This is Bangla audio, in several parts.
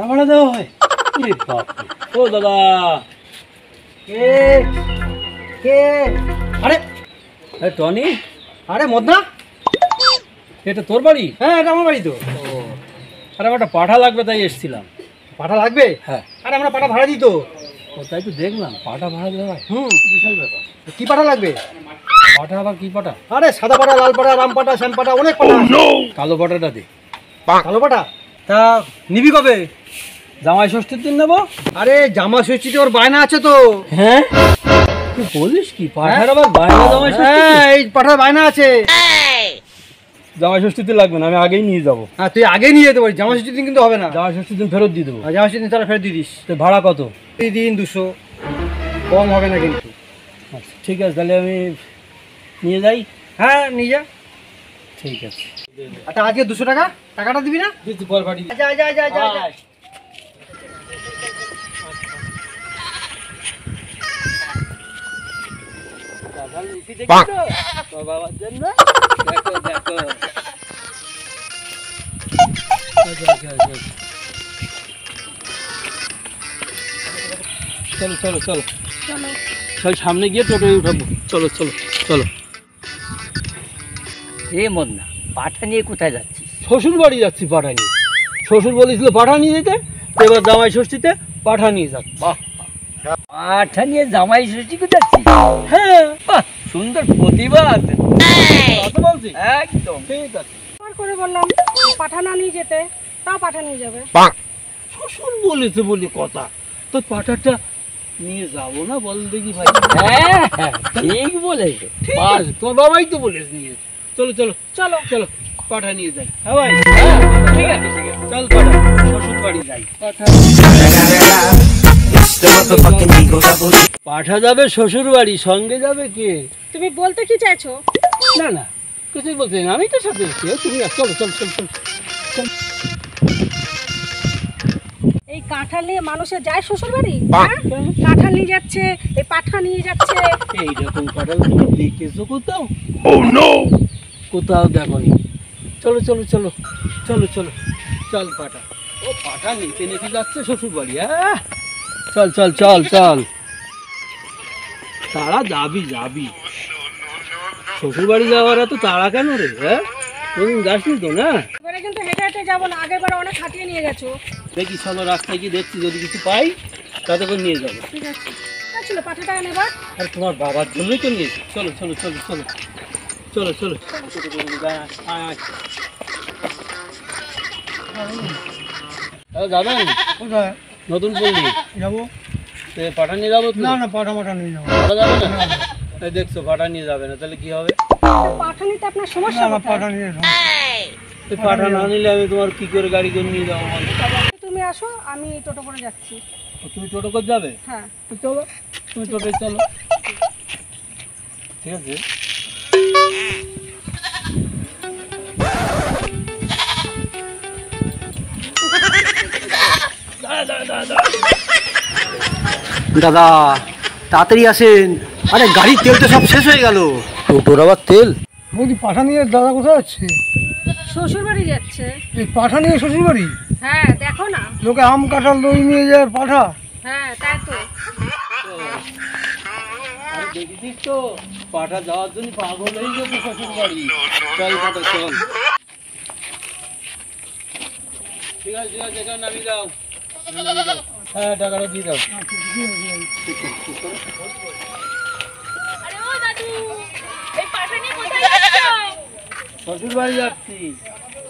পাঠা ভাড়া দেওয়া হয়? ও দাদা, কে কে? আরে টনি, আরে মদনা, এটা তোর বাড়ি? হ্যাঁ এটা আমার বাড়ি তো। আরে একটা পাঠা লাগবে তাই এসেছিলাম। পাঠা লাগবে? হ্যাঁ। আরে আমরা পাঠা ভাড়া দিই তো। ও তাই তো দেখলাম, পাঠা ভাড়া দেওয়া হয়। বিশাল ব্যাপার। কি পাঠা লাগবে? পাঠা আবার কি পাঠা? আরে সাদা পাঠা, লাল পাঠা, রাম পাঠা, শ্যাম পাঠা, অনেক পাঠা। কালো পাঠাটা দে। কালো পাঠা? তা নিবি কবে? জামাই ষষ্ঠীর দিন নেবো। আরে জামা ষষ্ঠীতে ওর বায়না আছে তো। হ্যাঁ, তুই বলিস কি? পাঠার আবার বায়না জামাই ষষ্ঠী? হ্যাঁ এই পাঠার বায়না আছে। জামাই ষষ্ঠীতে লাগবে না, আমি আগেই নিয়ে যাবো। হ্যাঁ তুই আগে নিয়ে যেতে পারিস, জামা ষষ্ঠীর দিন কিন্তু হবে না। জামাই ষষ্ঠীর দিন ফেরত দিয়ে দেবো। জামা ষষ্ঠীর দিন তারা ফেরত দিয়ে দিস। তো ভাড়া কত? এই দিন 200, কম হবে না কিন্তু। আচ্ছা ঠিক আছে, তাহলে আমি নিয়ে যাই। হ্যাঁ নিয়ে যা। ঠিক আছে। আচ্ছা আজকে 200 টাকা, টাকাটা দিবি না? দিচ্ছি, পর পাঠিয়ে যা যা যা যা যা। তোর বাবার জন্য দেখো দেখো। চলো চলো চলো চল, সামনে গিয়ে টোটোয় উঠাবো। চলো চলো চলো। এ মদনা, পাঠা নিয়ে কোথায় যাচ্ছিস? শ্বশুর বাড়ি যাচ্ছি পাঠা নিয়ে। শ্বশুর বলেছিল পাঠা নিয়ে যেতে, তো এবার জামাই ষষ্ঠীতে পাঠা নিয়ে যাচ্ছি। পাঠা নিয়ে জামাই ষষ্ঠীকে যাচ্ছিস? হ্যাঁ, বাহ, সুন্দর প্রতিভা আছে। কথা বলছি একদম ঠিক আছে। বার করে বললাম পাঠা না নিয়ে যেতে, তাও পাঠা নিয়ে যাবে। শ্বশুর বলেছে বলে কথা, তো পাঠাটা নিয়ে যাবো না বল দেখি ভাই? হ্যাঁ হ্যাঁ, ঠিক বলেছে। ঠিক আছে, তোমার বাবাই তো বলেছে নিয়ে যেতে। চলো চলো চলো চলো, পাঠা নিয়ে যাই। হ্যাঁ ভাই, ঠিক আছে ঠিক আছে। চল পাঠা, শ্বশুর বাড়ি যাই। পাঠা যাবে শ্বশুর বাড়ি, সঙ্গে যাবে কে? তুমি বলতে কি চাইছো? না না, কিছুই বলছি না, আমি তো সাথে এসেছি। তুমি চলো চলো চলো চলো। এই কাঁঠাল নিয়ে মানুষের যায় শ্বশুর বাড়ি? কাঁঠাল নিয়ে যাচ্ছে, এই পাঠা নিয়ে যাচ্ছে। এইরকম কাঁঠাল তুমি দেখেছো কোথাও? কোথাও দেখোনি। চলো চলো চলো চলো চলো চল পাঠা। ও পাঠা নিতে নিতে যাচ্ছে শ্বশুর বাড়ি। হ্যাঁ চল চল চল চল, তারা যাবি যাবি। শ্বশুর বাড়ি যাওয়ার এত তারা কেন রে? হ্যাঁ, তুমি যাসনি তো না? এবারে কিন্তু হেঁটে হেঁটে যাবো না, আগের বার অনেক হাঁটিয়ে নিয়ে গেছো। দেখি চলো, রাস্তায় গিয়ে দেখছি যদি কিছু পাই তাতে করে নিয়ে যাবো। ঠিক আছে, ছিল পাঠাটা নেবার। আর তোমার বাবার জন্যই তো নিয়েছি। চলো চলো চলো চলো চলো চলো। যাবেন কোথায় নতুন পল্লী? যাবো? পাঠা নিয়ে যাবো? না না পাঠা মাঠা নিয়ে যাবো। পাঠা যাবে না? এই দেখছো পাঠা নিয়ে যাবে না, তাহলে কি হবে? পাঠা নিতে আপনার সমস্যা না কোথায়? পাঠা নিয়ে যাবো। এই পাঠা না নিলে আমি তোমার কি করে গাড়ি করে নিয়ে যাবো? তুমি আসো, আমি টোটো করে যাচ্ছি। তুমি টোটো করে যাবে? হ্যাঁ তো চলো, তুমি টোটোয় চলো। ঠিক আছে। দাদা তাড়াতাড়ি আসেন, আরে গাড়ির তেল তো সব শেষ হয়ে গেল। টোটোর আবার তেল? বৌদি পাঠা নিয়ে দাদা কোথায় যাচ্ছে? শ্বশুর বাড়ি যাচ্ছে। এই পাঠা নিয়ে শ্বশুর বাড়ি? হ্যাঁ দেখো না। লোকে আম কাঁঠাল দই নিয়ে যায়, পাঠা? হ্যাঁ তাই তো। আরে দেখেছিস তো, পাঠা যাওয়ার জন্য পাগল হয়ে গেছে শ্বশুর বাড়ি। চল পাঠা চল। ঠিক আছে ঠিক আছে, এখানে নামিয়ে দাও। হ্যাঁ টাকাটা দিয়ে দাও। আরে ও দাদু, এই পাঠা নিয়ে কোথায় যাচ্ছ? শ্বশুর বাড়ি যাচ্ছি।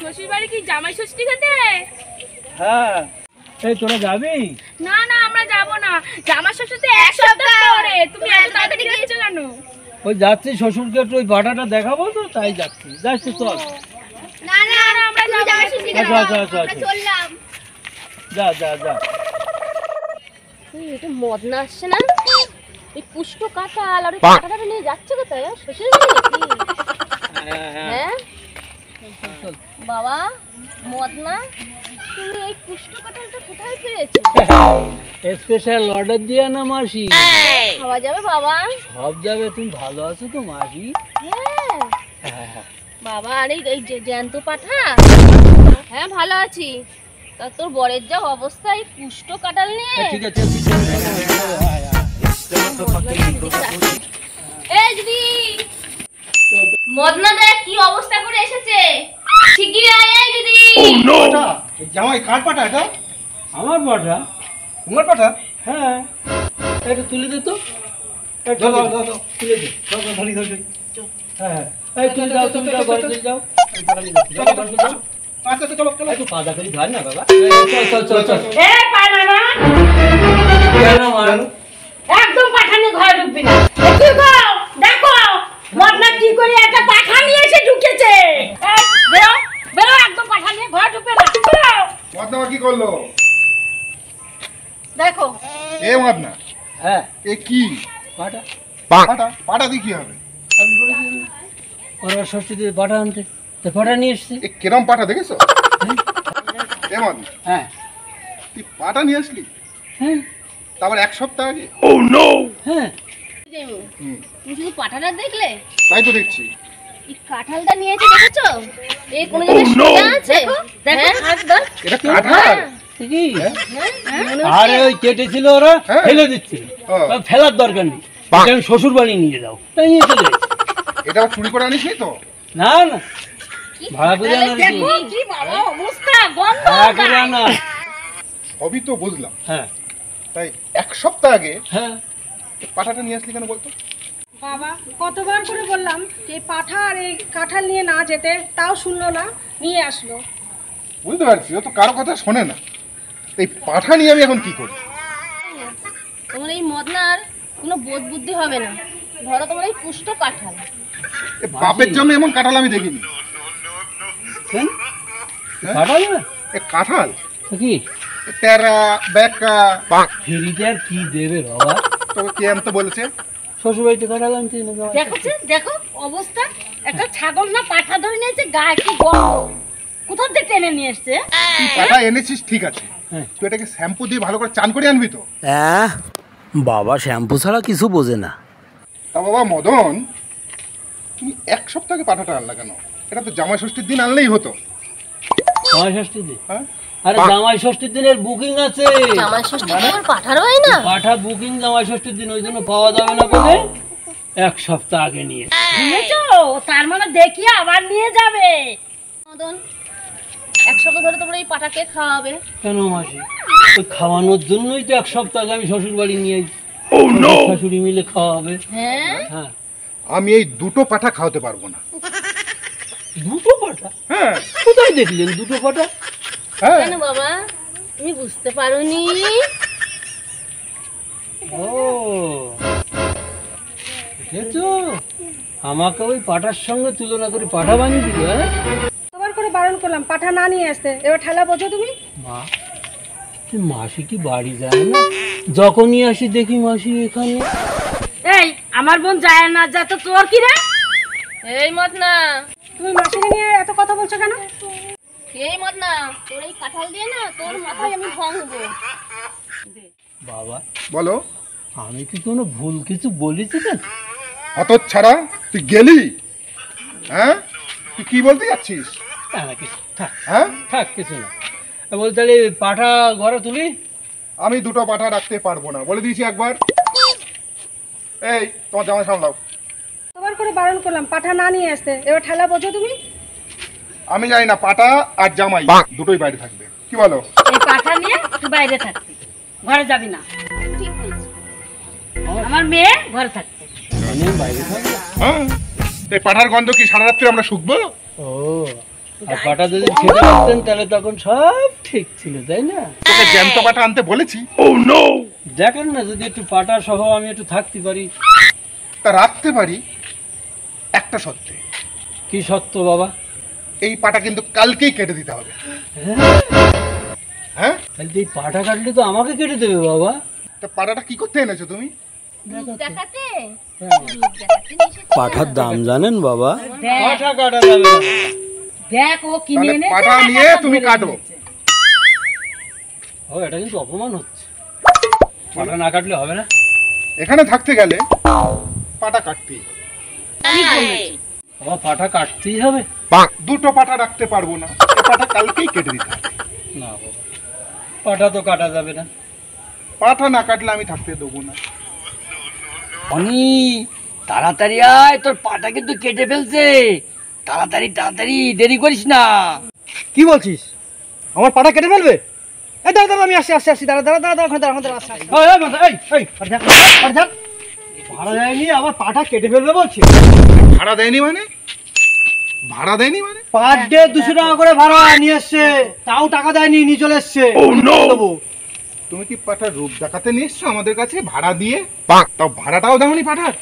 শ্বশুর বাড়ি কি জামাই ষষ্ঠী খেতে? হ্যাঁ, এই তোরা যাবি? না না আমরা যাব না, জামাই ষষ্ঠীতে এক সপ্তাহ পরে। তুমি এত তাড়াতাড়ি গেছো কেন? ওই যাচ্ছি শ্বশুরকে একটু ওই পাঠাটা দেখাবো তো, তাই যাচ্ছি। যাস তো চল। না না আমরা জামাই ষষ্ঠী আচ্ছা আচ্ছা আচ্ছা আচ্ছা, চললাম। যা যা যা। এটা মদনা আসছে না? এই পুষ্প কাঁঠাল আর ওই কাঁঠালটা নিয়ে যাচ্ছে কোথায়? শ্বশুর বাড়ি নাকি? হ্যাঁ হ্যাঁ হ্যাঁ চল চল। বাবা মদনা, তুমি এই পুষ্প কাঁঠালটা কোথায় পেয়েছো? স্পেশাল অর্ডার দিয়ে না মাসি। খাওয়া যাবে বাবা? সব যাবে। তুমি ভালো আছো তো মাসি? হ্যাঁ হ্যাঁ হ্যাঁ। বাবা, আর এই জ্যান্ত পাঠা? হ্যাঁ ভালো আছি। তা তোর বরের যা অবস্থা এই কুষ্ঠ কাঁঠাল নিয়ে। ঠিক আছে এই দিদি, মদনা দেখ কি অবস্থা করে এসেছে। শিগগিরই আয় এই দিদি। জামাই কার পাটা এটা? আমার পাঠা। তোমার পাটা? হ্যাঁ, এটা তুলে দে তো। তুলে দে। হ্যাঁ, এই তুলে যাও, তুমি যাও, ঘরে চলে যাও। আচ্ছা চলো চলো। একটু কাদা করে ধর না বাবা। চল। এ পানা না, কেন মার? একদম পাঠা নিয়ে ঘরে ঢুকবি না। কি গো, দেখো মদনা কি করে একটা পাঠা নিয়ে এসে ঢুকেছে। এই, বেরো বেরো, একদম পাঠা নিয়ে ঘরে ঢুকবে না। বেরো। মদনা কি করলো? দেখো এ মদনা, হ্যাঁ, এ কি পাঠা। পাটা? পাটা দিয়ে কি হবে? আমি বলেছি ওরা ষষ্ঠীতে পাঠা আনতে, তো পাঠা নিয়ে এসছি। এ কিরম পাটা দেখেছো? এ মদনা, হ্যাঁ তুই পাটা নিয়ে আসলি? হ্যাঁ তারপর এক সপ্তাহ আগে? হ্যাঁ। হুম, তুমি শুধু পাঠাটা দেখলে, তাই তো দেখছি। এই কাঁঠালটা নিয়েছে দেখেছো? এই কোন জায়গায় সোজা আছে? দেখো একদম। এটা কাঁঠাল? কি? হ্যাঁ, মনে আরে ওই কেটেছিল ওরা, হ্যাঁ। ফেলে দিচ্ছিল। হ্যাঁ। ফেলার দরকার নেই, এটা আমি শ্বশুর বাড়ি নিয়ে যাও, তাই নিয়ে চলে এসেছি। এটা আবার চুরি করে আনিসনি তো? না না, ভাড়া করে আনার কি? দেখো কি ভালো অবস্থা, গন্ধ। ভাড়া করে আনা। সবই তো বুঝলাম, হ্যাঁ তাই এক সপ্তাহ আগে হ্যাঁ। এ পাটাটা নিয়ে আসলি কেন বলতো? বাবা কতবার করে বললাম যে এই পাঠা আর এই কাঁঠাল নিয়ে না যেতে, তাও শুনলো না, নিয়ে আসলো। বুঝতে পারছি, ও তো কারো কথা শোনে না। এই পাঠা নিয়ে আমি এখন কি করি? তোমার এই মদনার কোনো বোধ বুদ্ধি হবে না। ধরো তোমার এই কুষ্ঠ কাঁঠাল, এ বাপের জন্য এমন কাঁঠাল আমি দেখিনি। কেন? পাঠাল না? এ কাঁঠাল তো কি এ টেরা বেকা ফিরিতে আর কি দেবে বাবা? তোকে কে আনতে বলেছে? শ্বশুর বাড়িতে কাঁঠাল আনতে না যাওয়া। দেখো দেখো অবস্থা, একটা ছাগল না পাঠা ধরে নিয়েছে, গায়ে কি গন্ধ, কোথা থেকে টেনে নিয়ে এসছে। তুই পাঠা এনেছিস ঠিক আছে, হ্যাঁ। তুই এটাকে শ্যাম্পু দিয়ে ভালো করে চান করে আনবি তো? বাবা শ্যাম্পু ছাড়া কিছু বোঝে না। তা বাবা মদন, তুমি এক সপ্তাহ আগে পাঠাটা আনলা কেন? এটা তো জামাই ষষ্ঠীর দিন আনলেই হতো। জামাই ষষ্ঠীর দিন? হ্যাঁ, আরে জামাই ষষ্ঠীর দিনের বুকিং আছে। জামাই ষষ্ঠী তোমার পাঠার হয় না? পাঠা বুকিং জামাই ষষ্ঠীর দিন, ওই জন্য পাওয়া যাবে না বলে এক সপ্তাহ আগে নিয়ে। শুনেছো? তার মানে দেখিয়ে আবার নিয়ে যাবে। মদন, এক সপ্তাহ ধরে তোমরা এই পাঠাকে খাওয়াবে? কেন মাসি? ওই খাওয়ানোর জন্যই তো এক সপ্তাহ আগে আমি শ্বশুর বাড়ি নিয়ে শাশুড়ি মিলে খাওয়াবে। হ্যাঁ, হ্যাঁ। আমি এই দুটো পাঠা খাওয়াতে পারবো না। দুটো পাঠা? হ্যাঁ কোথায় দেখলেন দুটো পাঠা? হ্যাঁ, কেন বাবা, তুমি বুঝতে পারোনি? ও দেখেছো, আমাকে ওই পাঠার সঙ্গে তুলনা করে পাঠা বানিয়ে দিল। হ্যাঁ, কতবার করে বারণ করলাম পাঠা না নিয়ে আসতে, এবার ঠেলা বোঝো তুমি। মা, মাসি কি বাড়ি যায় না? যখনই আসি দেখি মাসি এখানে। এই আমার বোন যায় না, যা তো তোর কি রে? এই মদনা, তুমি মাসিকে নিয়ে এত কথা বলছো কেন? এই মদনা, তোর এই কাঁঠাল দিয়ে না তোর মাথায় আমি ভাঙবো। বাবা, বলো। আমি কি কোনো ভুল কিছু বলেছি কেন? অত ছাড়া তুই গেলি? হ্যাঁ, তুই কি বলতে যাচ্ছিস? না না, কিছু থাক হ্যাঁ, থাক, কিছু না। বল তাহলে পাঠা ঘরে তুলি। আমি দুটো পাঠা রাখতে পারবো না, বলে দিয়েছি একবার। এই তোমার জামাই সামলাও। কতবার করে বারণ করলাম পাঠা না নিয়ে আসতে, এবার ঠেলা বোঝো তুমি। আমি জানি না, পাঠা আর জামাই দুটোই বাইরে থাকবে, কি বলো? এই পাঠা নিয়ে তুই বাইরে থাকবি, ঘরে যাবি না। ঠিক বলছি। আমার মেয়ে ঘরে থাকবে। আমি বাইরে থাকবো। হ্যাঁ, এই পাঠার গন্ধ কি সারা রাত্রি আমরা শুকবো? ও, আর পাঠা যদি ছেড়ে রাখতেন তাহলে তখন সব ঠিক ছিল, তাই না? তোকে জ্যান্ত পাঠা আনতে বলেছি। দেখেন না, যদি একটু পাঠা সহ আমি একটু থাকতে পারি। তা রাখতে পারি, একটা সত্যি, কি সত্য বাবা? এই পাটা কিন্তু কালকেই কেটে দিতে হবে। হ্যাঁ, তাহলে এই পাঠা কাটলে তো আমাকে কেটে দেবে বাবা। তা পাটাটা কি করতে এনেছো তুমি? রূপ দেখাতে? হ্যাঁ। রূপ দেখাতে নিয়ে এসেছি। পাঠার দাম জানেন বাবা? পাঠা কাটা যাবে না। দেখ ও কিনে তাহলে এনেছে, পাটা নিয়ে তুমি কাটো। ও, এটা কিন্তু অপমান হচ্ছে। পাঠা না কাটলে হবে না। এখানে থাকতে গেলে পাটা কাটতেই হবে। বাবা, পাঠা কাটতেই হবে। দুটো পাটা রাখতে পারবো না, এই পাটা কালকেই কেটে দিতে হবে। না বাবা, পাটা তো কাটা যাবে না। পাঠা না কাটলে আমি থাকতে দেবো না। অনি তাড়াতাড়ি আয়, তোর পাটা কিন্তু কেটে ফেলছে। তাড়াতাড়ি তাড়াতাড়ি, দেরি করিস না। কি বলছিস? আমার পাটা কেটে ফেলবে? এই দাঁড়া দাঁড়া, আমি আসছি আসছি আসছি, দাঁড়া দাঁড়া দাঁড়া, ওখানে দাঁড়া, ওখানে দাঁড়া, আসছি, আসছি। এই, এই, বাঁধা, এই, এই, পাটা ছাড়, পাটা ছাড়। ভাড়া যায়নি, আবার পাটা কেটে ফেলবে বলছে। ভাড়া দেয়নি মানে? ভাড়া দেয়নি মানে? পার ডে 200 টাকা করে ভাড়া নিয়ে এসছে, তাও টাকা দেয়নি, নিয়ে চলে এসছে। দেবো। তুমি কি পাঠার রূপ দেখাতে নিয়ে এসছো আমাদের কাছে ভাড়া দিয়ে? তাও ভাড়াটাও দাওনি পাঠার?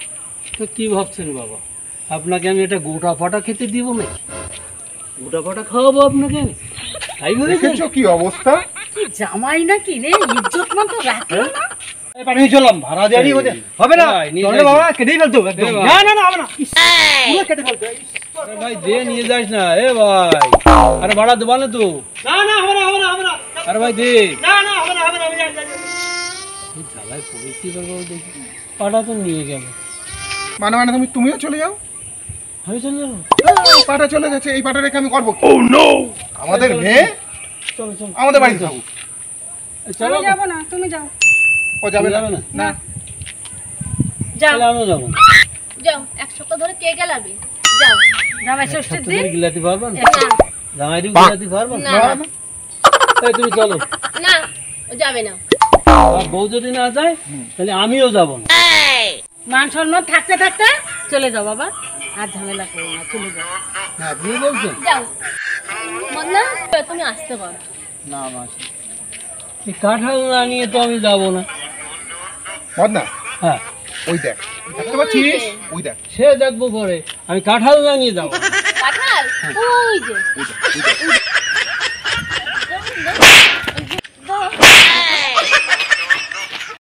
তো কি ভাবছেন বাবা, আপনাকে আমি একটা গোটা পাটা খেতে দিব নাকি? গোটা পাটা খাওয়াবো আপনাকে আমি? তাই ভেবেছেন? দেখেছো কি অবস্থা? কি জামাই নাকি রে, ইজ্জত মান তো রাখলো না। এই পাটা নিয়ে চললাম, ভাড়া দেয়নি বলছে। হবে না, ভাই, নিয়ে চলে যাই। বাবা, কেটেই ফেলতো একদম। এ ভাই। না না না, হবে না, ইস, পুরো কেটে ফেলতো। ইস, আরে ভাই দে, নিয়ে যাস না। এ ভাই, আরে ভাড়া দেবা না তো? না না, হবে না, হবে না, হবে না, আরে ভাই দে। না না, হবে না, হবে না, আমি যাই, যাই, যাই। এই জ্বালায় পড়েছি বাবা, দেখি পাটা তো নিয়ে গেল। মানে মানে তুমিও চলে যাও? আমি চলে যাবো? এই পাটা চলে গেছে, এই পাটা রেখে আমি করবো কি? আমাদের মেয়ে চলো চলো, আমাদের বাড়িতে থাকুক। চলো। আমি যাবো না, তুমি যাও। ও যাবে না? যাবে না? না। যাও, তাহলে আমিও যাবো। যাও, এক সপ্তাহ ধরে কে গেলাবে? যাও। জামাই ষষ্ঠীর দিন তুমি গিলাতে পারবা না? না জামাইরি গিলাতে পারবা না? না। না। এই তুমি চলো। না, ও যাবে না। আর বউ যদি না যায় তাহলে আমিও যাবো না। মান সম্মান থাকতে থাকতে চলে যাও বাবা, আর ঝামেলা করো না, চলে যাও। না, আপনি বলছেন? যাও মন্না, তুমি আসতে পারো। না মাসি, এই কাঁঠাল না নিয়ে তো আমি যাবো না। মদনা, হ্যাঁ, ওই দেখ, দেখতে পাচ্ছিস? ওই দেখ, সে দেখবো পরে, আমি কাঁঠাল না নিয়ে যাবো। কাঁঠাল ওই যে ওই দেখ, ওই দেখ।